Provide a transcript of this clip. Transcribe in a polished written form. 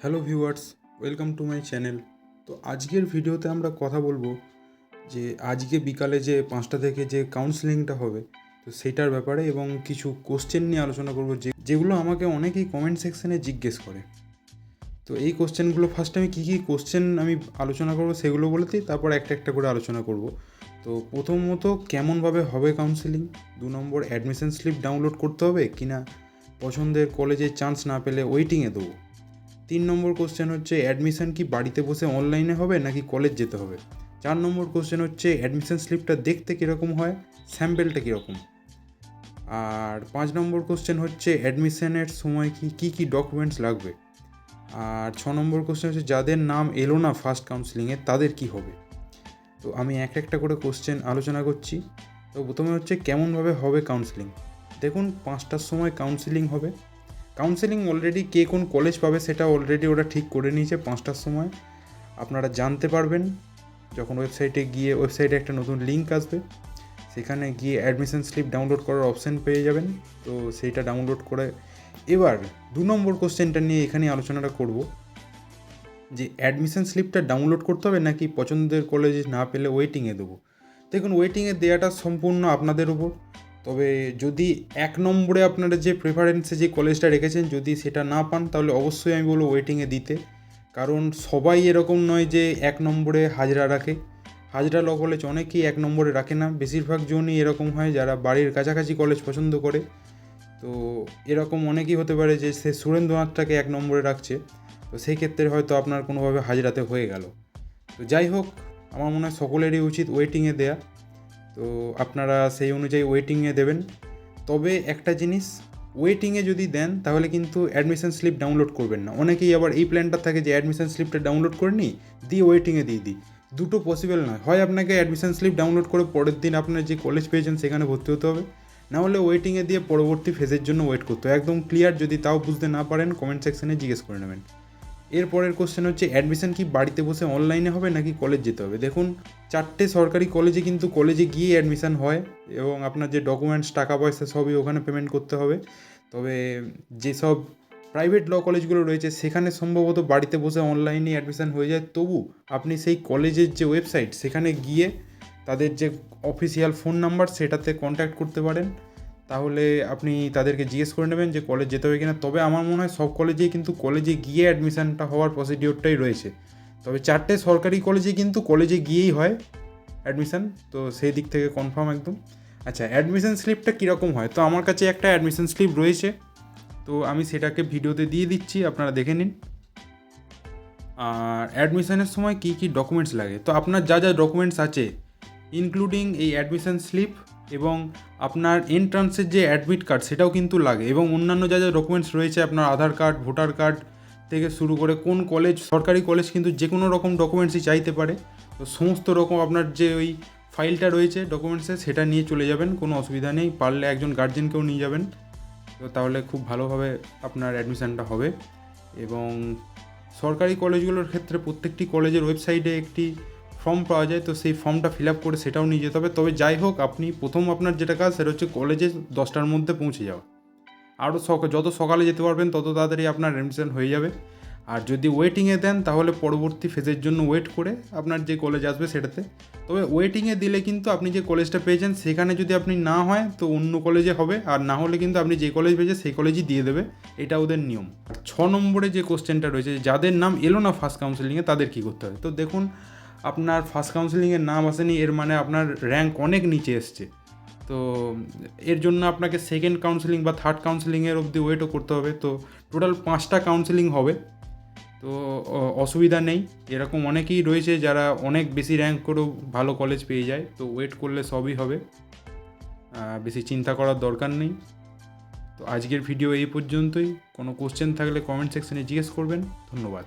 Hello viewers, welcome to my channel. তো আজকের ভিডিওতে আমরা কথা বলবো যে আজকে বিকালে যে 5টা থেকে যে কাউন্সেলিংটা হবে তো সেটার ব্যাপারে এবং কিছু কোশ্চেন নিয়ে আলোচনা করবো যেগুলো আমাকে অনেকেই কমেন্ট সেকশনে জিজ্ঞেস করে। তো এই কোশ্চেনগুলো ফার্স্ট আমি কী কোশ্চেন আমি আলোচনা করবো সেগুলো বলেতেই তারপর একটা একটা করে আলোচনা করব। তো প্রথমত কেমনভাবে হবে কাউন্সেলিং, 2 নম্বর অ্যাডমিশন স্লিপ ডাউনলোড করতে হবে কি না, পছন্দের কলেজে চান্স না পেলে ওয়েটিংয়ে দেবো। 3 নম্বর কোশ্চেন হচ্ছে অ্যাডমিশন কি বাড়িতে বসে অনলাইনে হবে নাকি কলেজ যেতে হবে। 4 নম্বর কোশ্চেন হচ্ছে অ্যাডমিশন স্লিপটা দেখতে কীরকম হয়, স্যাম্পেলটা কীরকম। আর 5 নম্বর কোশ্চেন হচ্ছে অ্যাডমিশনের সময় কী ডকুমেন্টস লাগবে। আর 6 নম্বর কোশ্চেন হচ্ছে যাদের নাম এলো না ফার্স্ট কাউন্সেলিংয়ে তাদের কি হবে। তো আমি একটা করে কোশ্চেন আলোচনা করছি। তো প্রথমে হচ্ছে কেমনভাবে হবে কাউন্সেলিং। দেখুন 5টার সময় কাউন্সেলিং হবে। কাউন্সেলিং অলরেডি কে কোন কলেজ পাবে সেটা অলরেডি ওরা ঠিক করে নিয়েছে। 5টার সময় আপনারা জানতে পারবেন যখন ওয়েবসাইটে একটা নতুন লিঙ্ক আসবে, সেখানে গিয়ে অ্যাডমিশন স্লিপ ডাউনলোড করার অপশান পেয়ে যাবেন। তো সেইটা ডাউনলোড করে এবার 2 নম্বর কোশ্চেনটা নিয়ে এখানে আলোচনাটা করব যে অ্যাডমিশন স্লিপটা ডাউনলোড করতে হবে নাকি পছন্দের কলেজে না পেলে ওয়েটিংয়ে দেবো। দেখুন ওয়েটিংয়ে দেওয়াটা সম্পূর্ণ আপনাদের উপর। তবে যদি 1 নম্বরে আপনারা যে প্রেফারেন্সে যে কলেজটা রেখেছেন যদি সেটা না পান তাহলে অবশ্যই আমি বলবো ওয়েটিংয়ে দিতে। কারণ সবাই এরকম নয় যে 1 নম্বরে হাজরা রাখে। হাজরা ল কলেজ অনেকেই 1 নম্বরে রাখে না, বেশিরভাগ জনই এরকম হয় যারা বাড়ির কাছাকাছি কলেজ পছন্দ করে। তো এরকম অনেকেই হতে পারে যে সে সুরেন্দ্রনাথটাকে 1 নম্বরে রাখছে, তো সেই ক্ষেত্রে হয়তো আপনার কোনোভাবে হাজরাতে হয়ে গেল। তো যাই হোক, আমার মনে হয় সকলেরই উচিত ওয়েটিংয়ে দেয়া। তো আপনারা সেই অনুযায়ী ওয়েটিংয়ে দেবেন। তবে একটা জিনিস, ওয়েটিংয়ে যদি দেন তাহলে কিন্তু অ্যাডমিশন স্লিপ ডাউনলোড করবেন না। অনেকেই আবার এই প্ল্যানটা থাকে যে অ্যাডমিশন স্লিপটা ডাউনলোড করে নিই দিয়ে ওয়েটিংয়ে দিয়ে দিই। দুটো পসিবল নয়, হয় আপনাকে অ্যাডমিশন স্লিপ ডাউনলোড করে পরের দিন আপনার যে কলেজ পেয়েছেন সেখানে ভর্তি হতে হবে, না হলে ওয়েটিংয়ে দিয়ে পরবর্তী ফেজের জন্য ওয়েট করতে হবে। একদম ক্লিয়ার, যদি তাও বুঝতে না পারেন কমেন্ট সেকশনে জিজ্ঞেস করে নেবেন। এরপরের কোশ্চেন হচ্ছে অ্যাডমিশন কি বাড়িতে বসে অনলাইনে হবে নাকি কলেজ যেতে হবে। দেখুন 4টে সরকারি কলেজে কিন্তু কলেজে গিয়ে অ্যাডমিশন হয় এবং আপনার যে ডকুমেন্টস টাকা পয়সা সবই ওখানে পেমেন্ট করতে হবে। তবে যেসব প্রাইভেট ল কলেজগুলো রয়েছে সেখানে সম্ভবত বাড়িতে বসে অনলাইনে অ্যাডমিশন হয়ে যায়, তবু আপনি সেই কলেজের যে ওয়েবসাইট সেখানে গিয়ে তাদের যে অফিসিয়াল ফোন নাম্বার সেটাতে কন্ট্যাক্ট করতে পারেন। তাহলে আপনি তাদেরকে জিজ্ঞেস করে নেবেন যে কলেজ যেতে হবে কিনা। তবে আমার মনে হয় সব কলেজেই কিন্তু কলেজে গিয়ে অ্যাডমিশানটা হওয়ার প্রসিডিওরটাই রয়েছে। তবে 4টে সরকারি কলেজে কিন্তু কলেজে গিয়েই হয় অ্যাডমিশান, তো সেই দিক থেকে কনফার্ম একদম। আচ্ছা, অ্যাডমিশন স্লিপটা কীরকম হয়, তো আমার কাছে একটা অ্যাডমিশন স্লিপ রয়েছে, তো আমি সেটাকে ভিডিওতে দিয়ে দিচ্ছি, আপনারা দেখে নিন। আর অ্যাডমিশনের সময় কী ডকুমেন্টস লাগে, তো আপনার যা ডকুমেন্টস আছে ইনক্লুডিং এই অ্যাডমিশন স্লিপ এবং আপনার এন্ট্রান্সের যে অ্যাডমিট কার্ড সেটাও কিন্তু লাগে, এবং অন্যান্য যা ডকুমেন্টস রয়েছে আপনার আধার কার্ড, ভোটার কার্ড থেকে শুরু করে কোন কলেজ, সরকারি কলেজ কিন্তু যে কোনো রকম ডকুমেন্টসই চাইতে পারে। তো সমস্ত রকম আপনার যে ওই ফাইলটা রয়েছে ডকুমেন্টসের সেটা নিয়ে চলে যাবেন, কোনো অসুবিধা নেই। পারলে একজন গার্জেনকেও নিয়ে যাবেন, তো তাহলে খুব ভালোভাবে আপনার অ্যাডমিশানটা হবে। এবং সরকারি কলেজগুলোর ক্ষেত্রে প্রত্যেকটি কলেজের ওয়েবসাইটে একটি ফর্ম পাওয়া যায়, তো সেই ফর্মটা ফিল আপ করে সেটাও নিয়ে যেতে হবে। তবে যাই হোক, আপনি প্রথম আপনার যেটা কাজ সেটা হচ্ছে কলেজে 10টার মধ্যে পৌঁছে যাওয়া। আরও যত সকালে যেতে পারবেন তত তাড়াতাড়ি আপনার অ্যাডমিশন হয়ে যাবে। আর যদি ওয়েটিংয়ে দেন তাহলে পরবর্তী ফেজের জন্য ওয়েট করে আপনার যে কলেজ আসবে সেটাতে। তবে ওয়েটিংয়ে দিলে কিন্তু আপনি যে কলেজটা পেয়েছেন সেখানে যদি আপনি না হয় তো অন্য কলেজে হবে, আর না হলে কিন্তু আপনি যে কলেজ পেয়েছেন সেই কলেজই দিয়ে দেবে, এটা ওদের নিয়ম। আর 6 নম্বরে যে কোশ্চেনটা রয়েছে, যাদের নাম এলো না ফার্স্ট কাউন্সেলিংয়ে তাদের কী করতে হবে। তো দেখুন, আপনার ফার্স্ট কাউন্সেলিংয়ের নাম আসেনি এর মানে আপনার র্যাঙ্ক অনেক নিচে এসছে, তো এর জন্য আপনাকে সেকেন্ড কাউন্সেলিং বা থার্ড কাউন্সেলিংয়ের অবধি ওয়েটও করতে হবে। তো টোটাল 5টা কাউন্সেলিং হবে, তো অসুবিধা নেই। এরকম অনেকেই রয়েছে যারা অনেক বেশি র্যাঙ্ক করেও ভালো কলেজ পেয়ে যায়, তো ওয়েট করলে সবই হবে, বেশি চিন্তা করার দরকার নেই। তো আজকের ভিডিও এই পর্যন্তই। কোনো কোশ্চেন থাকলে কমেন্ট সেকশনে জিজ্ঞেস করবেন। ধন্যবাদ।